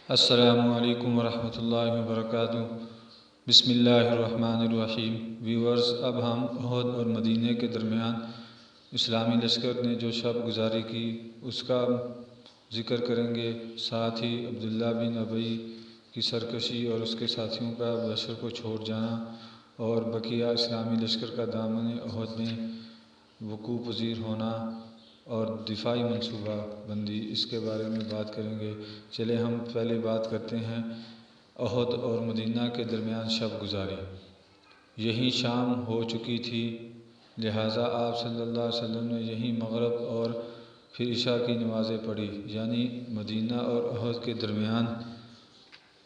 السلام علیکم ورحمۃ اللہ وبرکاتہ۔ بسم اللہ الرحمن الرحیم۔ ویورز، اب ہم احد اور مدینہ کے درمیان اسلامی لشکر نے جو شب گزاری کی اس کا ذکر کریں گے، ساتھ ہی عبداللہ بن ابی کی سرکشی اور اس کے ساتھیوں کا بدر کو چھوڑ جانا اور بقیہ اسلامی لشکر کا دامن احد میں وقوع پذیر ہونا اور دفاعی منصوبہ بندی، اس کے بارے میں بات کریں گے۔ چلے ہم پہلے بات کرتے ہیں احد اور مدینہ کے درمیان شب گزاری۔ یہیں شام ہو چکی تھی، لہٰذا آپ صلی اللہ علیہ وسلم نے یہیں مغرب اور پھر عشاء کی نمازیں پڑھی، یعنی مدینہ اور احد کے درمیان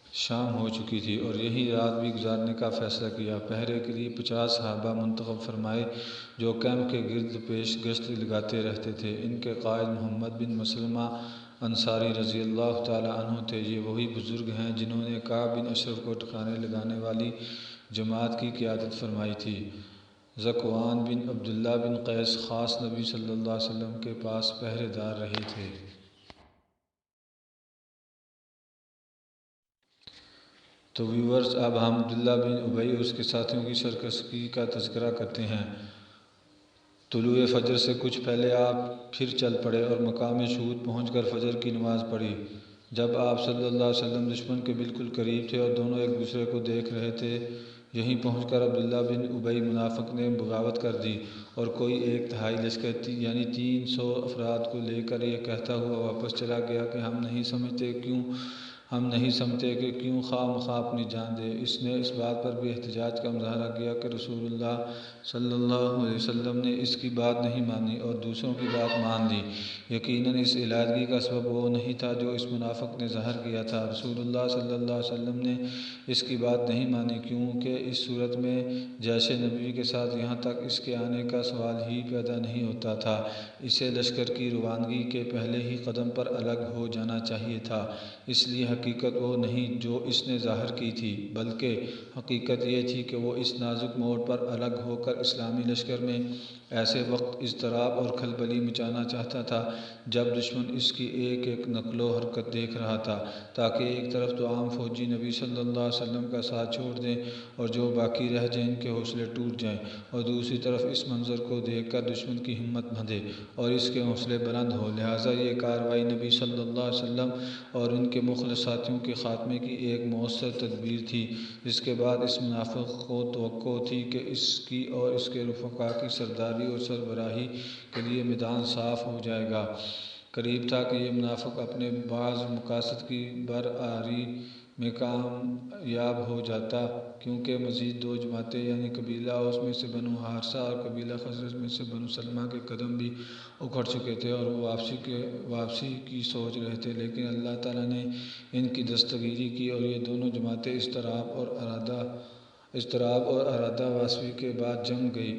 شام ہو چکی تھی اور یہیں رات بھی گزارنے کا فیصلہ کیا۔ پہرے کے لیے 50 صحابہ منتخب فرمائے جو کیمپ کے گرد پیش گشت لگاتے رہتے تھے۔ ان کے قائد محمد بن مسلمہ انصاری رضی اللہ تعالیٰ عنہ تھے۔ یہ وہی بزرگ ہیں جنہوں نے کعب بن اشرف کو ٹھکانے لگانے والی جماعت کی قیادت فرمائی تھی۔ ذکوان بن عبداللہ بن قیس خاص نبی صلی اللہ علیہ وسلم کے پاس پہرے دار رہے تھے۔ تو ویورز، اب ہم عبداللہ بن ابی اور اس کے ساتھیوں کی سرکشی کا تذکرہ کرتے ہیں۔ طلوع فجر سے کچھ پہلے آپ پھر چل پڑے اور مقام شہود پہنچ کر فجر کی نماز پڑھی۔ جب آپ صلی اللہ علیہ وسلم دشمن کے بالکل قریب تھے اور دونوں ایک دوسرے کو دیکھ رہے تھے، یہیں پہنچ کر عبداللہ بن ابی منافق نے بغاوت کر دی اور کوئی ایک تہائی لشکر یعنی 300 افراد کو لے کر یہ کہتا ہوا واپس چلا گیا کہ ہم نہیں سمجھتے کہ کیوں خواہ مخواہ اپنی جان دے۔ اس نے اس بات پر بھی احتجاج کا مظاہرہ کیا کہ رسول اللہ صلی اللہ علیہ وسلم نے اس کی بات نہیں مانی اور دوسروں کی بات مان لی۔ یقیناً اس علیحدگی کا سبب وہ نہیں تھا جو اس منافق نے ظاہر کیا تھا۔ رسول اللہ صلی اللہ علیہ وسلم نے اس کی بات نہیں مانی کیونکہ اس صورت میں جیش نبوی کے ساتھ یہاں تک اس کے آنے کا سوال ہی پیدا نہیں ہوتا تھا۔ اسے لشکر کی روانگی کے پہلے ہی قدم پر الگ ہو جانا چاہیے تھا۔ اس لیے حقیقت وہ نہیں جو اس نے ظاہر کی تھی، بلکہ حقیقت یہ تھی کہ وہ اس نازک موڑ پر الگ ہو کر اسلامی لشکر میں ایسے وقت اضطراب اور کھلبلی مچانا چاہتا تھا جب دشمن اس کی ایک ایک نقل و حرکت دیکھ رہا تھا، تاکہ ایک طرف تو عام فوجی نبی صلی اللہ علیہ وسلم کا ساتھ چھوڑ دیں اور جو باقی رہ جائیں ان کے حوصلے ٹوٹ جائیں، اور دوسری طرف اس منظر کو دیکھ کر دشمن کی ہمت بندھے اور اس کے حوصلے بلند ہوں۔ لہٰذا یہ کارروائی نبی صلی اللہ علیہ وسلم اور ان کے مخلص ساتھیوں کے خاتمے کی ایک مؤثر تدبیر تھی۔ اس کے بعد اس منافق کو توقع تھی کہ اس کی اور اس کے رفقا کی سرداری اور سربراہی کے لیے میدان صاف ہو جائے گا۔ قریب تھا کہ یہ منافق اپنے بعض مقاصد کی برآری میں کامیاب ہو جاتا، کیونکہ مزید 2 جماعتیں یعنی قبیلہ اوس میں سے بنو حارثہ اور قبیلہ خزرج میں سے بنو سلمہ کے قدم بھی اکھڑ چکے تھے اور وہ واپسی کی سوچ رہے تھے، لیکن اللہ تعالیٰ نے ان کی دستگیری کی اور یہ دونوں جماعتیں اضطراب اور ارادہ واپسی کے بعد جم گئی۔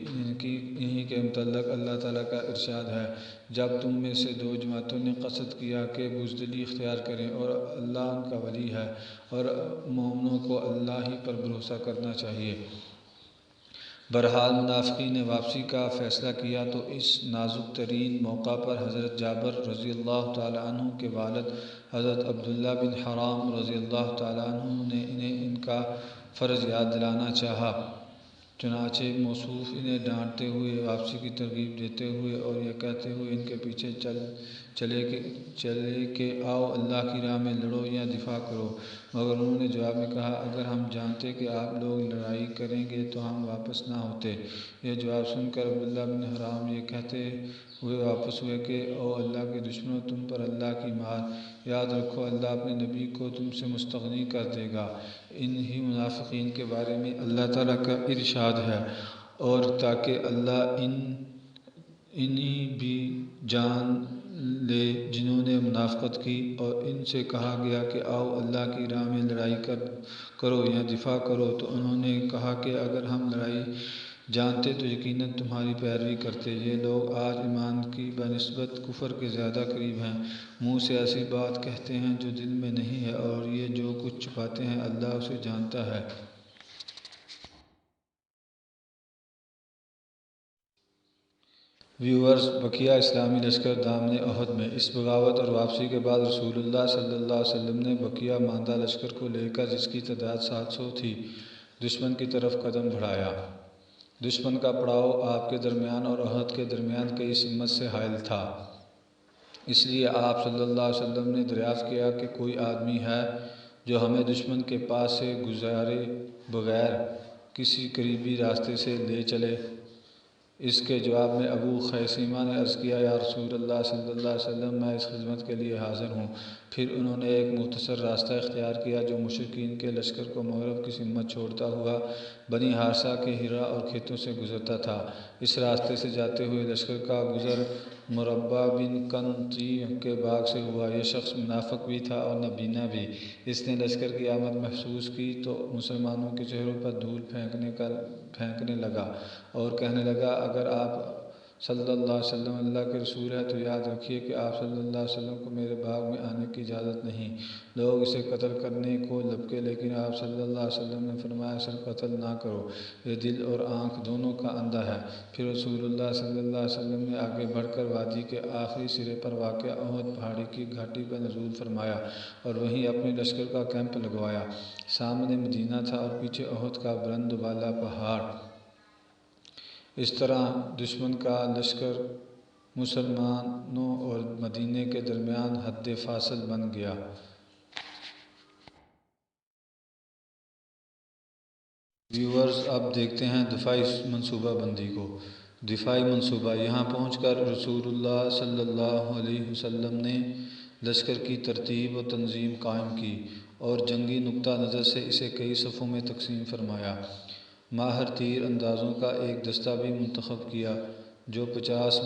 انہی کے متعلق اللہ تعالیٰ کا ارشاد ہے: جب تم میں سے 2 جماعتوں نے قصد کیا کہ بزدلی اختیار کریں اور اللہ ان کا ولی ہے اور مومنوں کو اللہ ہی پر بھروسہ کرنا چاہیے۔ بہرحال منافقین نے واپسی کا فیصلہ کیا تو اس نازک ترین موقع پر حضرت جابر رضی اللہ تعالیٰ عنہ کے والد حضرت عبداللہ بن حرام رضی اللہ تعالیٰ عنہ نے انہیں ان کا فرض یاد دلانا چاہا۔ چنانچہ موصوف انہیں ڈانٹتے ہوئے، واپسی کی ترغیب دیتے ہوئے اور یہ کہتے ہوئے ان کے پیچھے چلے کہ آؤ اللہ کی راہ میں لڑو یا دفاع کرو، مگر انہوں نے جواب میں کہا: اگر ہم جانتے کہ آپ لوگ لڑائی کریں گے تو ہم واپس نہ ہوتے۔ یہ جواب سن کر عبداللہ بن حرام یہ کہتے ہوئے واپس ہوئے کہ او اللہ کے دشمنوں، تم پر اللہ کی مہر! یاد رکھو اللہ اپنے نبی کو تم سے مستغنی کر دے گا۔ انہی منافقین کے بارے میں اللہ تعالیٰ کا ارشاد ہے: اور تاکہ اللہ انہیں بھی جان لے جنہوں نے منافقت کی اور ان سے کہا گیا کہ آؤ اللہ کی راہ میں لڑائی کرو یا دفاع کرو، تو انہوں نے کہا کہ اگر ہم لڑائی جانتے تو یقیناً تمہاری پیروی کرتے۔ یہ لوگ آج ایمان کی بنسبت کفر کے زیادہ قریب ہیں، منہ سے ایسی بات کہتے ہیں جو دل میں نہیں ہے، اور یہ جو کچھ چھپاتے ہیں اللہ اسے جانتا ہے۔ ویورز، بقیہ اسلامی لشکر دامن احد میں اس بغاوت اور واپسی کے بعد رسول اللہ صلی اللہ علیہ وسلم نے بقیہ ماندہ لشکر کو لے کر، جس کی تعداد 700 تھی، دشمن کی طرف قدم بڑھایا۔ دشمن کا پڑاؤ آپ کے درمیان اور احد کے درمیان کئی سمت سے حائل تھا، اس لیے آپ صلی اللہ علیہ وسلم نے دریافت کیا کہ کوئی آدمی ہے جو ہمیں دشمن کے پاس سے گزارے بغیر کسی قریبی راستے سے لے چلے؟ اس کے جواب میں ابو خیثمہ نے عرض کیا، یا رسول اللہ صلی اللہ علیہ وسلم، میں اس خدمت کے لیے حاضر ہوں۔ پھر انہوں نے ایک مختصر راستہ اختیار کیا جو مشرکین کے لشکر کو مغرب کی سمت چھوڑتا ہوا بنی حارثہ کے حرا اور کھیتوں سے گزرتا تھا۔ اس راستے سے جاتے ہوئے لشکر کا گزر مربع بن قنطی کے باغ سے ہوا۔ یہ شخص منافق بھی تھا اور نابینا بھی۔ اس نے لشکر کی آمد محسوس کی تو مسلمانوں کے چہروں پر دھول پھینکنے لگا اور کہنے لگا، اگر آپ صلی اللہ علیہ وسلم اللہ کے رسول ہیں تو یاد رکھیے کہ آپ صلی اللہ علیہ وسلم کو میرے باغ میں آنے کی اجازت نہیں۔ لوگ اسے قتل کرنے کو لپکے، لیکن آپ صلی اللہ علیہ وسلم نے فرمایا، اسے قتل نہ کرو، یہ دل اور آنکھ دونوں کا اندھا ہے۔ پھر رسول اللہ صلی اللہ علیہ وسلم نے آگے بڑھ کر وادی کے آخری سرے پر واقع احد پہاڑی کی گھاٹی پر نزول فرمایا اور وہیں اپنے لشکر کا کیمپ لگوایا۔ سامنے مدینہ تھا اور پیچھے احد کا بلند و بالا پہاڑ۔ اس طرح دشمن کا لشکر مسلمانوں اور مدینے کے درمیان حد فاصل بن گیا۔ ویورز، اب دیکھتے ہیں دفاعی منصوبہ بندی کو۔ دفاعی منصوبہ: یہاں پہنچ کر رسول اللہ صلی اللہ علیہ وسلم نے لشکر کی ترتیب و تنظیم قائم کی اور جنگی نقطہ نظر سے اسے کئی صفوں میں تقسیم فرمایا۔ ماہر تیر اندازوں کا ایک دستہ بھی منتخب کیا جو 50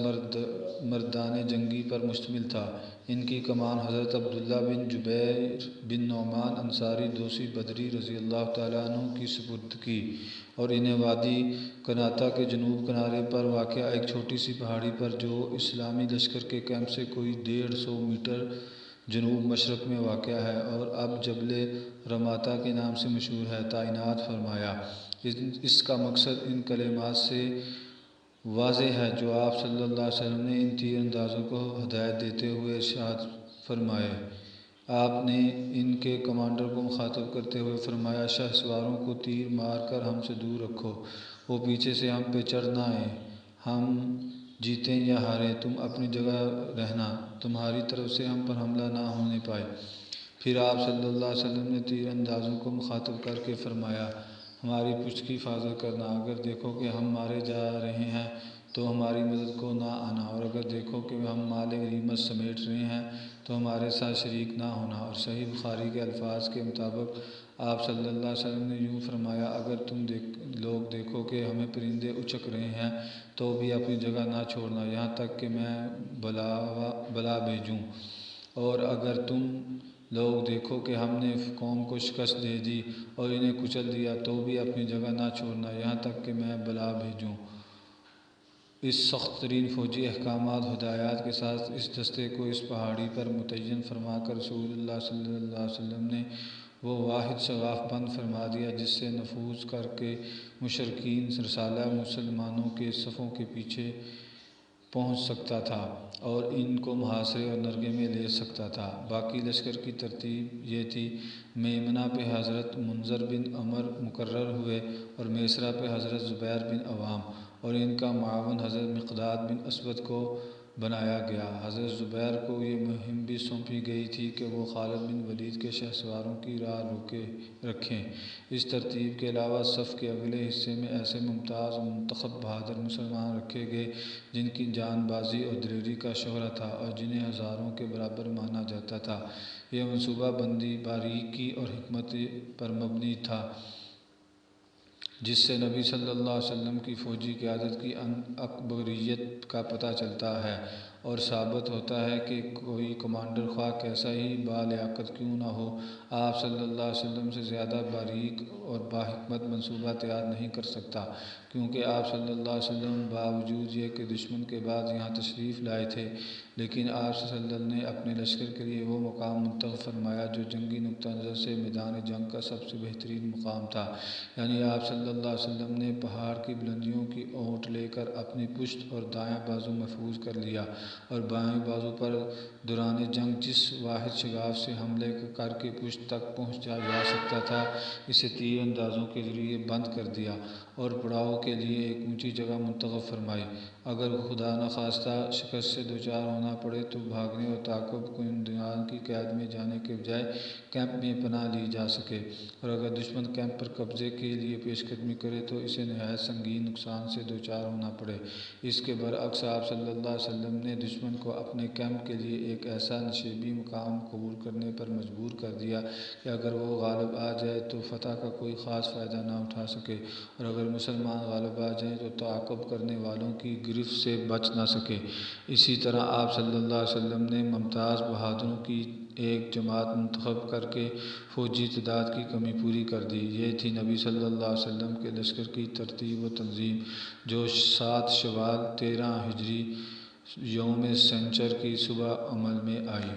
مردان جنگی پر مشتمل تھا۔ ان کی کمان حضرت عبداللہ بن جبیر بن نعمان انصاری دوسی بدری رضی اللہ تعالیٰ عنہ کی سپرد کی اور انہیں وادی قناطہ کے جنوب کنارے پر واقع ایک چھوٹی سی پہاڑی پر، جو اسلامی لشکر کے کیمپ سے کوئی 150 میٹر جنوب مشرق میں واقع ہے اور اب جبل رماتہ کے نام سے مشہور ہے، تعینات فرمایا۔ اس کا مقصد ان کلمات سے واضح ہے جو آپ صلی اللہ علیہ وسلم نے ان تیر اندازوں کو ہدایت دیتے ہوئے ارشاد فرمائے۔ آپ نے ان کے کمانڈر کو مخاطب کرتے ہوئے فرمایا، شاہ سواروں کو تیر مار کر ہم سے دور رکھو، وہ پیچھے سے ہم پہ چڑھ نہ آئیں۔ ہم جیتیں یا ہاریں، تم اپنی جگہ رہنا، تمہاری طرف سے ہم پر حملہ نہ ہونے پائے۔ پھر آپ صلی اللہ علیہ وسلم نے تیر اندازوں کو مخاطب کر کے فرمایا، ہماری پشت کی حفاظت کرنا، اگر دیکھو کہ ہم مارے جا رہے ہیں تو ہماری مدد کو نہ آنا، اور اگر دیکھو کہ ہم مال غنیمت سمیٹ رہے ہیں تو ہمارے ساتھ شریک نہ ہونا۔ اور صحیح بخاری کے الفاظ کے مطابق آپ صلی اللہ علیہ وسلم نے یوں فرمایا، اگر تم لوگ دیکھو کہ ہمیں پرندے اچک رہے ہیں تو بھی اپنی جگہ نہ چھوڑنا یہاں تک کہ میں بلا بھیجوں، اور اگر تم لوگ دیکھو کہ ہم نے قوم کو شکست دے دی اور انہیں کچل دیا تو بھی اپنی جگہ نہ چھوڑنا یہاں تک کہ میں بلا بھیجوں۔ اس سخت ترین فوجی احکامات ہدایات کے ساتھ اس دستے کو اس پہاڑی پر متعین فرما کر رسول اللہ صلی اللہ علیہ وسلم نے وہ واحد شگاف بند فرما دیا جس سے نفوذ کر کے مشرکین رسالہ مسلمانوں کے صفوں کے پیچھے پہنچ سکتا تھا اور ان کو محاصرے اور نرغے میں لے سکتا تھا۔ باقی لشکر کی ترتیب یہ تھی: میمنہ پہ حضرت منذر بن عمر مقرر ہوئے اور میسرہ پہ حضرت زبیر بن عوام، اور ان کا معاون حضرت مقداد بن اسود کو بنایا گیا۔ حضرت زبیر کو یہ مہم بھی سونپی گئی تھی کہ وہ خالد بن ولید کے شہ سواروں کی راہ رکھیں۔ اس ترتیب کے علاوہ صف کے اگلے حصے میں ایسے ممتاز و منتخب بہادر مسلمان رکھے گئے جن کی جان بازی اور دلیری کا شہرہ تھا اور جنہیں ہزاروں کے برابر مانا جاتا تھا۔ یہ منصوبہ بندی باریکی اور حکمت پر مبنی تھا جس سے نبی صلی اللہ علیہ وسلم کی فوجی قیادت کی اکبریت کا پتہ چلتا ہے اور ثابت ہوتا ہے کہ کوئی کمانڈر خواہ کیسا ہی بالیاقت کیوں نہ ہو، آپ صلی اللہ علیہ وسلم سے زیادہ باریک اور باحکمت منصوبہ تیار نہیں کر سکتا، کیونکہ آپ صلی اللہ علیہ وسلم باوجود یہ کہ دشمن کے بعد یہاں تشریف لائے تھے، لیکن آپ صلی اللہ علیہ وسلم نے اپنے لشکر کے لیے وہ مقام منتخب فرمایا جو جنگی نقطہ نظر سے میدان جنگ کا سب سے بہترین مقام تھا، یعنی آپ صلی اللہ علیہ وسلم نے پہاڑ کی بلندیوں کی اونٹ لے کر اپنی پشت اور دایاں بازو محفوظ کر لیا، اور بائیں بازو پر دوران جنگ جس واحد شگاف سے حملے کر کے پشت تک پہنچا جا سکتا تھا، اسے تیر اندازوں کے ذریعے بند کر دیا اور پڑاؤ کے لیے ایک اونچی جگہ منتخب فرمائی۔ اگر خدا نخواستہ شکست سے دوچار ہونا پڑے تو بھاگنے اور تعاقب کنندگان کی قید میں جانے کے بجائے کیمپ میں پناہ لی جا سکے، اور اگر دشمن کیمپ پر قبضے کے لیے پیش قدمی کرے تو اسے نہایت سنگین نقصان سے دوچار ہونا پڑے۔ اس کے برعکس آپ صلی اللہ علیہ وسلم نے دشمن کو اپنے کیمپ کے لیے ایک ایسا نشیبی مقام قبول کرنے پر مجبور کر دیا کہ اگر وہ غالب آ جائے تو فتح کا کوئی خاص فائدہ نہ اٹھا سکے، اور اگر مسلمان غالب آ جائیں تو تعاقب کرنے والوں کی گرفت سے بچ نہ سکے۔ اسی طرح آپ صلی اللہ علیہ وسلم نے ممتاز بہادروں کی ایک جماعت منتخب کر کے فوجی تعداد کی کمی پوری کر دی۔ یہ تھی نبی صلی اللہ علیہ وسلم کے لشکر کی ترتیب و تنظیم، جو 7 شوال 13 ہجری یوم سنیچر کی صبح عمل میں آئی۔